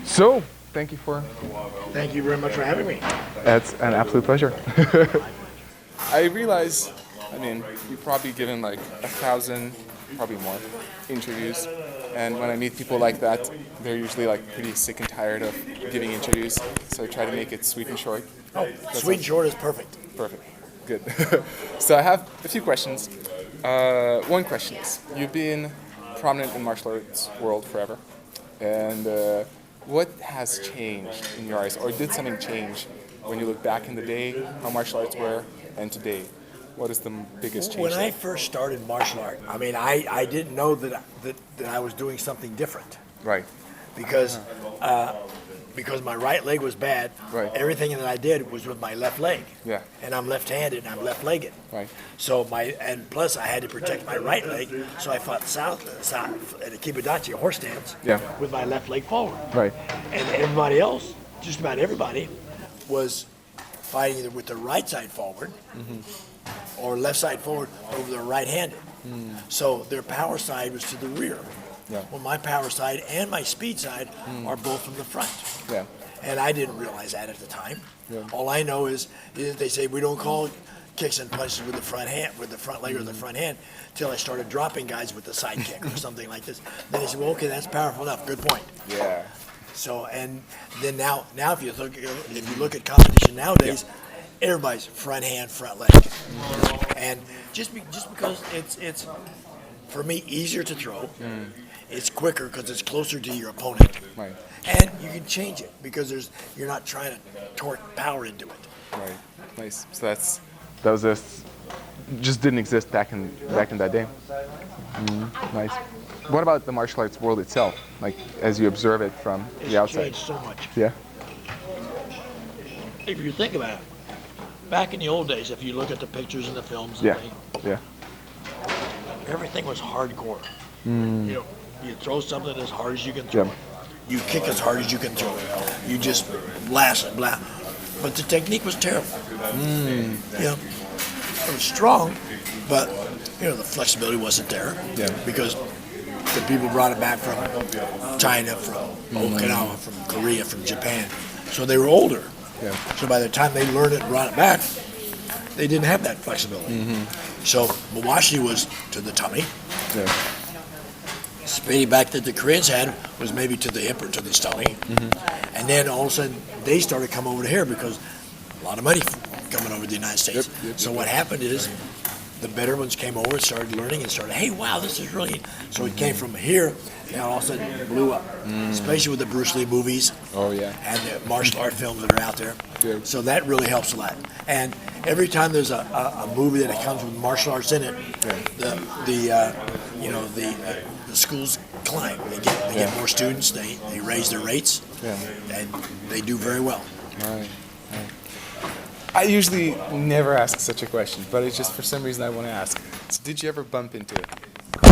So, thank you for... Thank you very much for having me. It's an absolute pleasure. I realize, I mean, you've probably given like 1,000, probably more, interviews. And when I meet people like that, they're usually like pretty sick and tired of giving interviews. So I try to make it sweet and short. Oh, sweet and short is perfect. Perfect. Good. So I have a few questions. One question is, you've been prominent in martial arts world forever. And what has changed in your eyes, or did something change when you look back in the day, how martial arts were, and today? What is the biggest change? When I first started martial art, I mean, I didn't know that I was doing something different. Right. Because my right leg was bad. Right. Everything that I did was with my left leg. Yeah. And I'm left-handed and I'm left-legged. Right. So and plus I had to protect my right leg, so I fought south at a kibudachi, a horse stance, Yeah. with my left leg forward. Right. And everybody else, just about everybody, was fighting either with the right side forward or left side forward over the right-handed. So their power side was to the rear. Yeah. Well, my power side and my speed side are both from the front. Yeah. And I didn't realize that at the time. Yeah. All I know is they say we don't call kicks and punches with the front hand, with the front leg or the front hand, till I started dropping guys with the side kick or something like this. Then they said, well, okay, that's powerful enough. Good point. Yeah. So, and then now if you look at competition nowadays, everybody's front hand, front leg, and just because it's for me easier to throw, it's quicker because it's closer to your opponent, Right. and you can change it because you're not trying to torque power into it. Right. Nice. So that's That was just didn't exist back in that day. Nice. What about the martial arts world itself? Like, as you observe it from It's the outside? changed so much. Yeah. If you think about it, back in the old days, if you look at the pictures and the films, Yeah. Yeah. everything was hardcore. You know, you throw something as hard as you can throw Yeah. it. You kick as hard as you can throw it. You just blast it, blast. But the technique was terrible. You know, it was strong, but you know the flexibility wasn't there. Yeah. Because the people brought it back from China, from Okinawa, from Korea, from Japan, so they were older. Yeah. So by the time they learned it and brought it back, they didn't have that flexibility. So Mawashi was to the tummy. yeah. Spinny back that the Koreans had was maybe to the hip or to the stomach. And then all of a sudden they started coming over to here because a lot of money coming over to the United States. So what happened is the better ones came over and started learning and started, hey, wow, this is really... So it came from here and all of a sudden it blew up, especially with the Bruce Lee movies. Oh yeah. And the martial art films that are out there. Yeah. So that really helps a lot. And every time there's a movie that comes with martial arts in it, the schools climb. They get more students. They raise their rates, and they do very well. Right. I usually never ask such a question, but it's just for some reason I want to ask. So did you ever bump into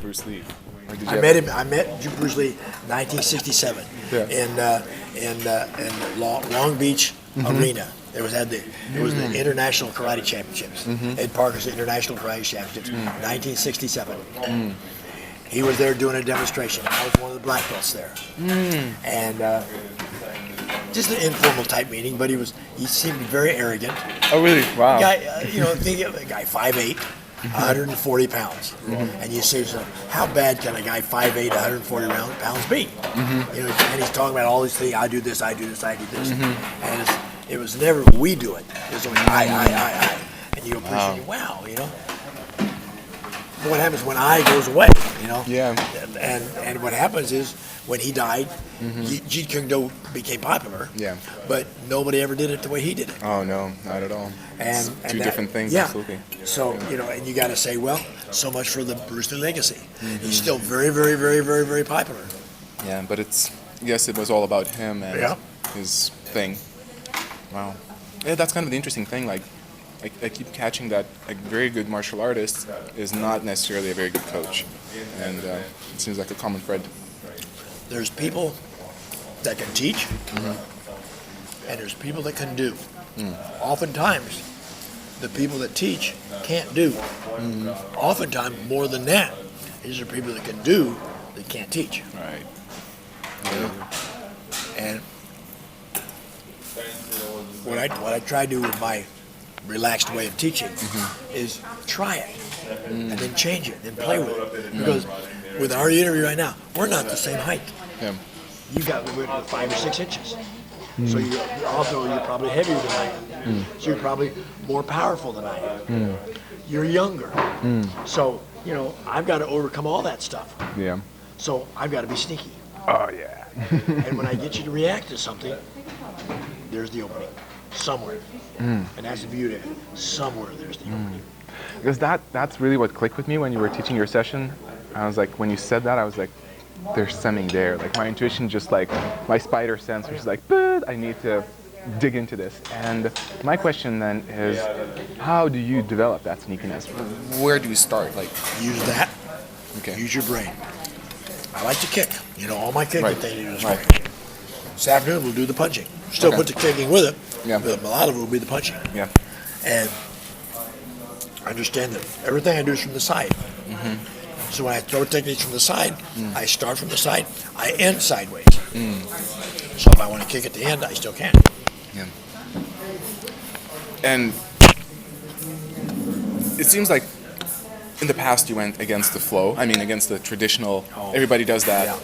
Bruce Lee? Or did you I met him. I met Bruce Lee 1967 Yeah. in Long Beach Arena. It was the International Karate Championships. Ed Parker's International Karate Championships, 1967. He was there doing a demonstration. I was one of the black belts there, and just an informal type meeting. But he seemed very arrogant. Oh really? Wow. Guy, think of a guy 5'8", 140 pounds, and you say, so how bad can a guy 5'8", 140 pounds be? You know, and he's talking about all these things. I do this, I do this, I do this, and it was never we do it. It was always I, and you appreciate, wow, you know. But what happens when I goes away, you know? Yeah. And what happens is when he died, Jeet Kune Do became popular. Yeah. But nobody ever did it the way he did it. Oh no, not at all. It's two different things. Yeah. Absolutely. So and you got to say, well, so much for the Bruce Lee legacy. He's still very, very, very, very, very popular. Yeah, but yes, it was all about him and his thing. Wow. Yeah, that's kind of the interesting thing. Like, I keep catching that a very good martial artist is not necessarily a very good coach, and it seems like a common thread. There's people that can teach, and there's people that can do. Oftentimes, the people that teach can't do. Oftentimes, more than that, these are people that can do, that can't teach. Right. And what I try to do with my relaxed way of teaching is try it and then change it and play with it. Because with our interview right now, we're not the same height. Yeah. You got 5 or 6 inches. So you're probably heavier than I am. So you're probably more powerful than I am. You're younger. So, I've got to overcome all that stuff. Yeah. So I've got to be sneaky. Oh yeah. And when I get you to react to something, there's the opening. Somewhere. And that's the beauty of it. Somewhere there's the opening. Because that's really what clicked with me when you were teaching your session. I was like, when you said that, I was like, there's something there. Like my intuition, just like my spider sense, was like, but I need to dig into this. And my question then is, how do you develop that sneakiness? Where do you start? Like, Use that. okay. Use your brain. I like to kick. All my kicking Right. things is Right. great. This afternoon we'll do the punching. Still Okay. put the kicking with it, Yeah. but a lot of it will be the punching. Yeah. And I understand that everything I do is from the side. So when I throw techniques from the side, I start from the side, I end sideways. So if I want to kick at the end, I still can. Yeah. And it seems like in the past you went against the flow. I mean, against the traditional. Everybody does that. Yeah.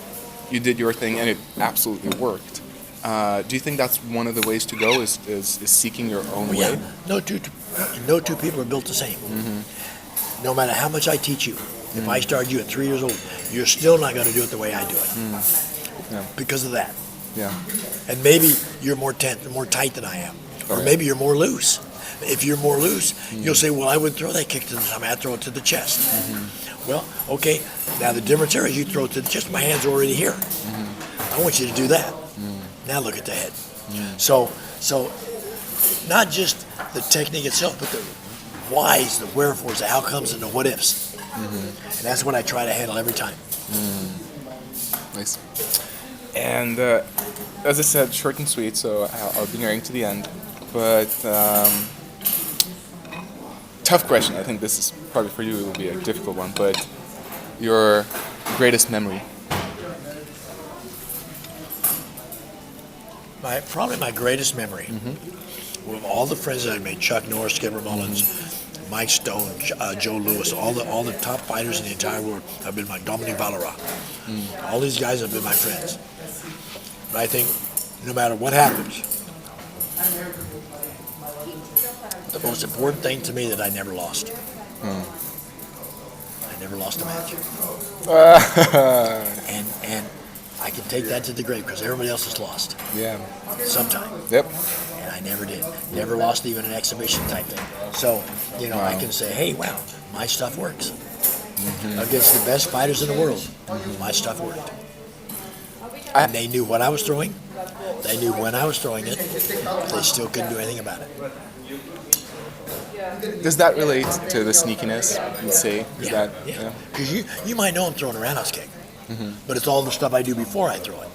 You did your thing, and it absolutely worked. Do you think that's one of the ways to go? Is seeking your own way? Yeah. No two people are built the same. No matter how much I teach you, if I started you at 3 years old, you're still not going to do it the way I do it. Yeah. Because of that. Yeah. And maybe you're more tight than I am. Or Okay. maybe you're more loose. If you're more loose, you'll say, well, I wouldn't throw that kick to the time. I'd throw it to the chest. Well, okay. Now the difference here is you throw it to the chest. My hand's already here. I want you to do that. Now look at the head. So not just the technique itself, but the whys, the wherefores, the how comes, and the what ifs. And that's what I try to handle every time. Nice. And as I said, short and sweet, so I'll be nearing to the end. But tough question. I think this is probably for you. It will be a difficult one. But your greatest memory. Probably my greatest memory. With all the friends that I made, Chuck Norris, Skipper Mullins, Mike Stone, Joe Lewis, all the top fighters in the entire world have been my Dominic Valera. All these guys have been my friends. But I think no matter what happens, the most important thing to me that I never lost. I never lost a match. And I can take that to the grave because everybody else has lost Yeah. sometime. Yep. And I never did. Never lost even an exhibition type thing. So, I can say, hey, wow, my stuff works. Against the best fighters in the world, my stuff worked. And they knew what I was throwing. They knew when I was throwing it. They still couldn't do anything about it. Does that relate to the sneakiness? You'd say? Yeah. Because you might know I'm throwing a roundhouse kick, but it's all the stuff I do before I throw it.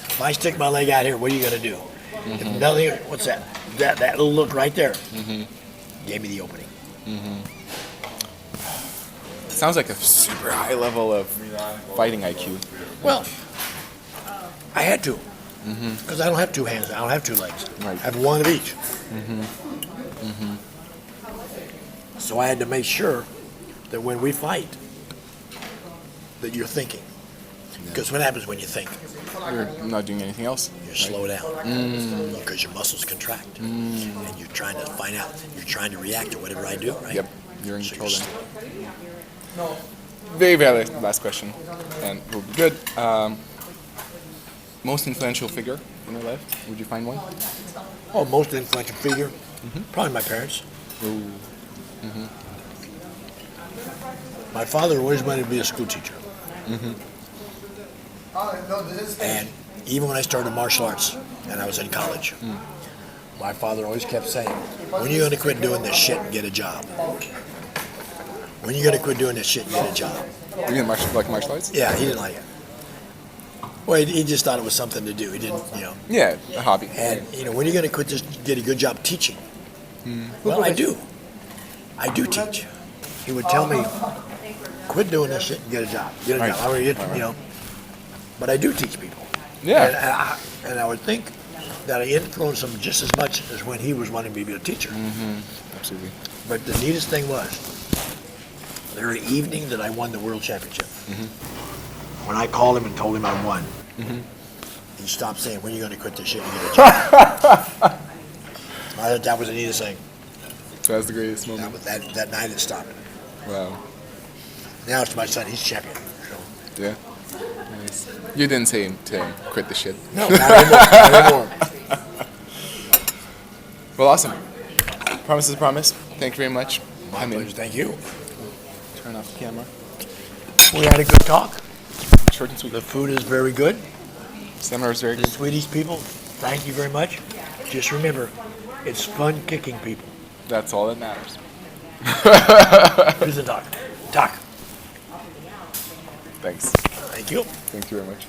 If I stick my leg out here, what are you going to do? If nothing, what's that? That little look right there gave me the opening. It sounds like a super high level of fighting IQ. Well, I had to. Because I don't have two hands. I don't have two legs. Right. I have one of each. So I had to make sure that when we fight, that you're thinking. Because what happens when you think? You're not doing anything else. You slow down. Because your muscles contract. And you're trying to find out. You're trying to react to whatever I do, right? Yep. You're in So control you're then. Very, very last question. And we'll be good. Most influential figure in your life? Would you find one? Oh, most influential figure? Probably my parents. My father always wanted to be a school teacher. And even when I started martial arts and I was in college, my father always kept saying, when are you going to quit doing this shit and get a job? When are you going to quit doing this shit and get a job? You mean martial arts? Yeah, he didn't like it. Well, he just thought it was something to do. He didn't, Yeah, a hobby. And, when are you going to quit just get a good job teaching? Well, I do. I do teach. He would tell me, quit doing this shit and get a job. Get a job. I mean, But I do teach people. Yeah. And I would think that I influenced him just as much as when he was wanting me to be a teacher. Absolutely. But the neatest thing was, the very evening that I won the world championship, when I called him and told him I won, he stopped saying, "When are you going to quit this shit and get a job?" I thought that was the neatest thing. So that's the greatest That, moment. was, that night it stopped. Wow. Now it's my son, he's champion. So. Yeah. Nice. You didn't say to him, quit the shit. No, not anymore. Not anymore. Well, awesome. Promise is a promise. Thank you very much. My pleasure, thank you. Turn off the camera. We had a good talk. Short and sweet. The food is very good. Seminar is very The good. Swedish people, thank you very much. Just remember, it's fun kicking people. That's all that matters. Here's the talk. Talk. Thanks. Thank you. Thank you very much.